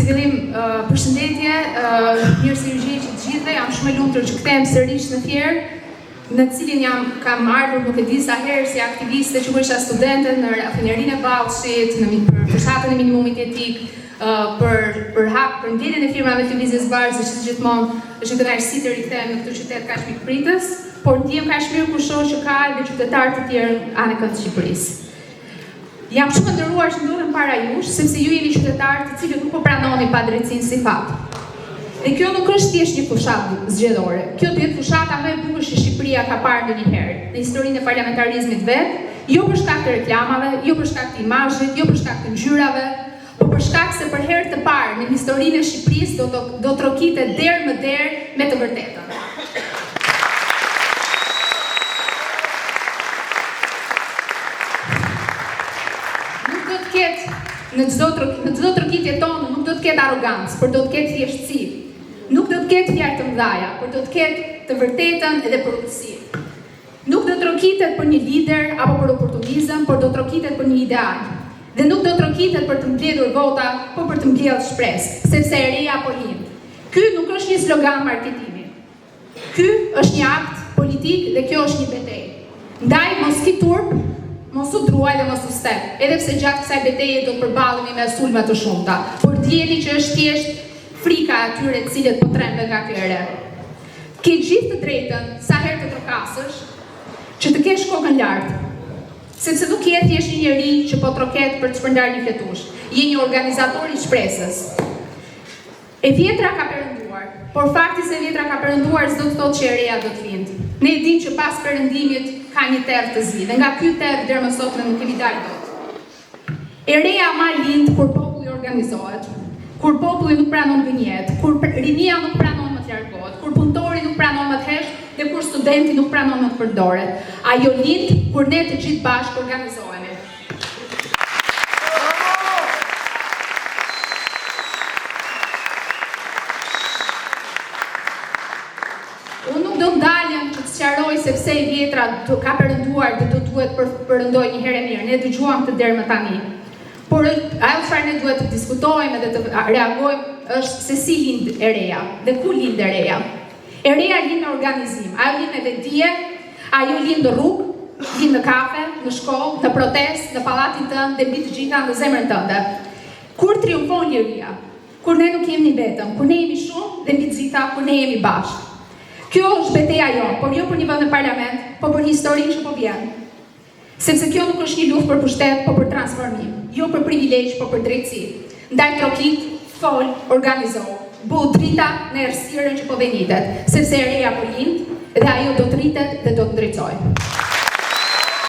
fillim, përshëndetje, mirë se ju gjej të gjithëve, jam shumë e lumtur që kthehem sërish në Fier, në cilin kam ardhur nuk e di sa herë si aktiviste që isha studente në rafinerinë e Ballshit, për fushatën e minimumit etik, për mbledhjen e firmave të lëvizjes Bardhë, që gjithmonë është një kënaqësi të rikthehem në këtë qytet kaq mikpritës, por ndiem kaq mirë kur shoh që ka edhe qytetarë të tjerë anë kënd të Shqipërisë. Jam shumë nderuar që ndodhem para jush, sepse ju jeni qytetarë të cilët nuk po pranoni padrejtësinë si fat. Dhe kjo nuk është thjesht një fushatë zgjedhore. Kjo do jetë fushata më e bukur që Shqipëria ka parë ndonjëherë në historinë e parlamentarizmit vet, jo për shkak të reklamave, jo për shkak të imazhit, jo për shkak të ngjyrave, por për shkak se për herë të parë në historinë e Shqipërisë do trokitet derë më derë me të vërtetën. Në çdo trokitje tonë nuk do të ketë arrogancë, por do të ketë thjeshtësi. Nuk do të ketë fjalë të mëdha, por do të ketë të vërtetën edhe përgjithësi. Nuk do të trokitet për një lider apo për oportunizëm, por do të trokitet për një ideal. Dhe nuk do të trokitet për të mbledhur vota, por për të mbledhur shpresë, sepse e reja po lind. Ky nuk është një slogan marketingi. Ky është një akt politik dhe kjo është një betejë. Ndaj mos ki turp, mos u druaj dhe mos u step, edhe pse gjatë kësaj betejë do të përballemi me sulme të shumta, por dijeni që është thjesht frika e atyre të cilët po tremben nga ky ere. Ke gjithë të drejtën sa herë të trokasësh, që të kesh kokën lart, sepse nuk je thjesht një njerëz që po troket për të shpërndarë një fletush, je një organizator i shpresës. E vjetra ka perënduar, por fakti se vjetra ka perënduar s'do të thotë që e reja do të vijë. Ne e dimë që pas perëndimit ka një terr të zi, dhe nga ky terr deri më sot ne nuk kemi dalë dot. E reja ma lind kur populli organizohet, kur populli nuk pranon gënjet, kur rinia nuk pranon më të largohet, kur punëtori nuk pranon më të hesht dhe kur studenti nuk pranon më të përdoret. Ajo lind kur ne të gjithë bashkë organizohemi. Unë nuk do ndaljem që të sqaroj sepse e vjetra ka perënduar dhe do duhet përëndoj një herë e mirë. Ne dëgjuam të derë më tani. Por ajo çfarë ne duhet të diskutojmë dhe të reagojmë është se si lind e reja dhe ku lind e reja. E reja lind në organizim, ajo lind në vetdije, ajo lind në rrugë, lind në kafe, në shkollë, në protestë, në pallatin tënd dhe mbi të gjitha në zemrën tënde. Kur triumfon liria, kur ne nuk jemi vetëm, kur ne jemi shumë dhe mbi të gjitha kur ne jemi bashkë. Kjo është beteja jonë, por jo për një vend në parlament, por për historinë që po vjen. Sepse kjo nuk është një luftë për pushtet, por për transformim, jo për privilegj, por për drejtësi. Ndaj trokit, fol, organizo, bu drita në errësirën që po venitet, sepse e reja po lind dhe ajo do të rritet dhe do të ndriçojë.